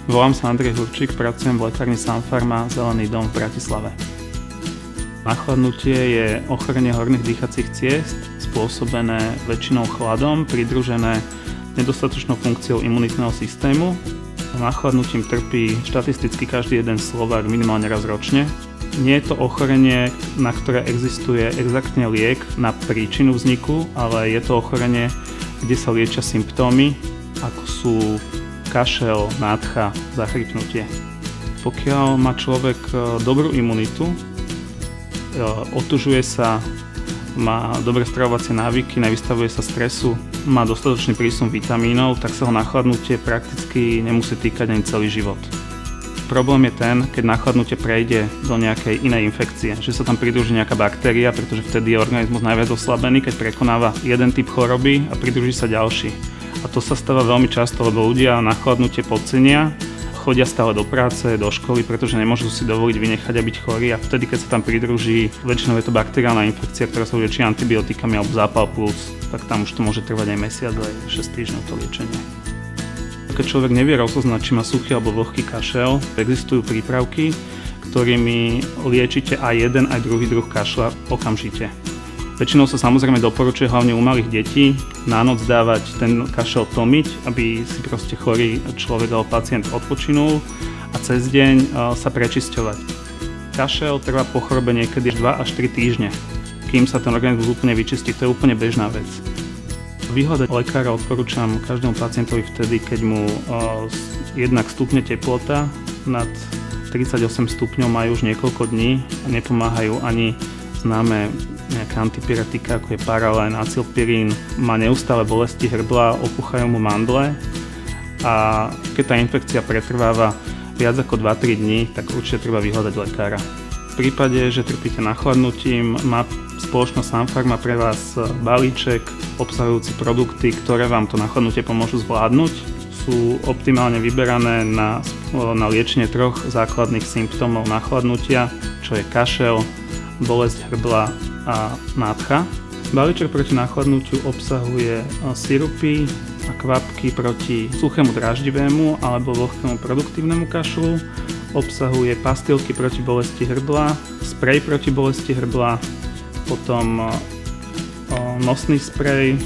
Volám sa Andrej Hurčík, pracujem v lekárni Sanfarma Zelený dom v Bratislave. Nachladnutie je ochorenie horných dýchacích ciest spôsobené väčšinou chladom, pridružené nedostatočnou funkciou imunitného systému. Nachladnutím trpí štatisticky každý jeden Slovák minimálne raz ročne. Nie je to ochorenie, na ktoré existuje exaktne liek na príčinu vzniku, ale je to ochorenie, kde sa liečia symptómy, ako sú kašel, nádcha, zachrypnutie. Pokiaľ má človek dobrú imunitu, otužuje sa, má dobré stravovacie návyky, nevystavuje sa stresu, má dostatočný prísun vitamínov, tak sa ho nachladnutie prakticky nemusí týkať ani celý život. Problém je ten, keď nachladnutie prejde do nejakej inej infekcie, že sa tam pridruží nejaká baktéria, pretože vtedy je organizmus najviac oslabený, keď prekonáva jeden typ choroby a pridruží sa ďalší. A to sa stáva veľmi často, lebo ľudia nachladnutie podcenia, chodia stále do práce, do školy, pretože nemôžu si dovoliť vynechať a byť chorí a vtedy, keď sa tam pridruží, väčšinou je to bakteriálna infekcia, ktorá sa lieči antibiotikami alebo zápal plus, tak tam už to môže trvať aj mesiac, aj 6 týždňov to liečenie. Keď človek nevie rozoznať, či má suchý alebo vlhký kašel, existujú prípravky, ktorými liečite aj jeden, aj druhý druh kašľa okamžite. Väčšinou sa samozrejme doporučuje hlavne u malých detí na noc dávať ten kašel tlmiť, aby si proste chorý človek alebo pacient odpočinul a cez deň sa prečisťovať. Kašel trvá po chorobe niekedy 2 až 3 týždne, kým sa ten organizmus úplne vyčistí, to je úplne bežná vec. Vyhľadať lekára odporúčam každému pacientovi vtedy, keď mu jednak stupne teplota nad 38 stupňov majú už niekoľko dní a nepomáhajú ani známe nejaké antipyretika, ako je paralen, acylpirín, má neustále bolesti hrdla, opúchajú mu mandle a keď tá infekcia pretrváva viac ako 2-3 dní, tak určite treba vyhľadať lekára. V prípade, že trpíte nachladnutím, má spoločnosť Sanfarma pre vás balíček obsahujúci produkty, ktoré vám to nachladnutie pomôžu zvládnuť. Sú optimálne vyberané na liečenie 3 základných symptómov nachladnutia, čo je kašel, bolesť hrdla a nádcha. Balíček proti nachladnutiu obsahuje sirupy a kvapky proti suchému dráždivému alebo vlhkému produktívnemu kašlu. Obsahuje pastilky proti bolesti hrdla, sprej proti bolesti hrdla, potom nosný sprej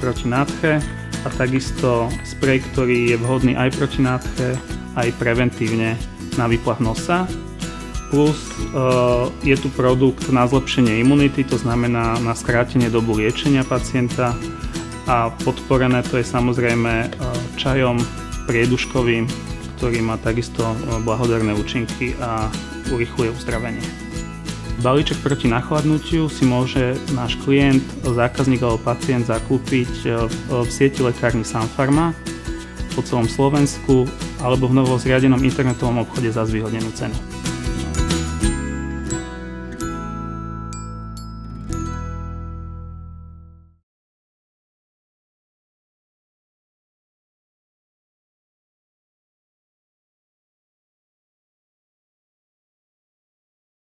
proti nádche a takisto sprej, ktorý je vhodný aj proti nádche, aj preventívne na výplach nosa. Plus je tu produkt na zlepšenie imunity, to znamená na skrátenie dobu liečenia pacienta a podporené to je samozrejme čajom prieduškovým, ktorý má takisto blahodárne účinky a urýchľuje uzdravenie. Balíček proti nachladnutiu si môže náš klient, zákazník alebo pacient zakúpiť v sieti lekárni Sanfarma po celom Slovensku alebo v novozriadenom internetovom obchode za zvýhodnenú cenu.